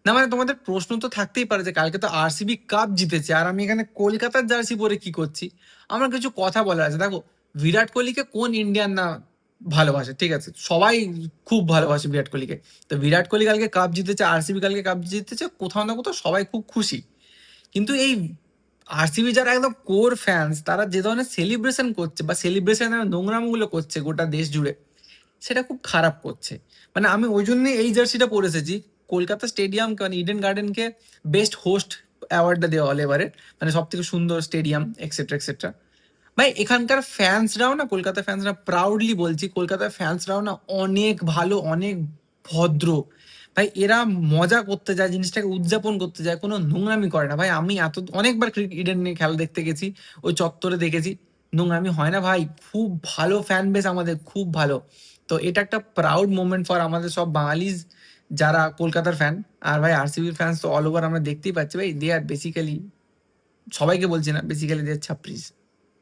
না মানে তোমাদের প্রশ্ন তো থাকতেই পারে যে কালকে তো আরসিবি কাপ জিতেছে আর আমি এখানে কলকাতার জার্সি পরে কি করছি। আমার কিছু কথা বলার আছে। দেখো, বিরাট কোহলিকে কোন ইন্ডিয়ান না ভালোবাসে, ঠিক আছে, সবাই খুব ভালোবাসে বিরাট কোহলিকে। তো বিরাট কোহলি কালকে কাপ জিতেছে, আরসিবি কালকে কাপ জিতেছে, কোথাও না কোথাও সবাই খুব খুশি। কিন্তু এই আরসিবি যারা একদম কোর ফ্যান্স, তারা যে ধরনের সেলিব্রেশন করছে বা সেলিব্রেশনের নোংরামগুলো করছে গোটা দেশ জুড়ে, সেটা খুব খারাপ করছে। মানে আমি ওই জন্যই এই জার্সিটা পরে এসেছি। কলকাতা স্টেডিয়াম মানে ইডেন গার্ডেনকে বেস্ট হোস্ট অ্যাওয়ার্ডটা দেওয়া হলো এবারে, মানে সব থেকে সুন্দর স্টেডিয়াম এক্সেট্রা এক্সেট্রা। ভাই এখানকার ফ্যান্সরাও না, কলকাতা ফ্যান্সরা প্রাউডলি বলছি, কলকাতার ফ্যান্সরাও না অনেক ভালো, অনেক ভদ্র। ভাই এরা মজা করতে যায়, জিনিসটাকে উদযাপন করতে যায়, কোনো নোংরামি করে না। ভাই আমি অনেকবার ক্রিকেট ইডেন নিয়ে খেলা দেখতে গেছি, ওই চত্বরে দেখেছি, নোংরামি হয় না ভাই। খুব ভালো ফ্যান বেস আমাদের, খুব ভালো। তো এটা একটা প্রাউড মোমেন্ট ফর আমাদের সব বাঙালিজ যারা কলকাতার ফ্যান। আর ভাই আরসিবির ফ্যান্স তো অল ওভার আমরা দেখতেই পাচ্ছি ভাই, দে আর বেসিক্যালি, সবাইকে বলছি না, বেসিক্যালি দে আর ছাপ্রিস।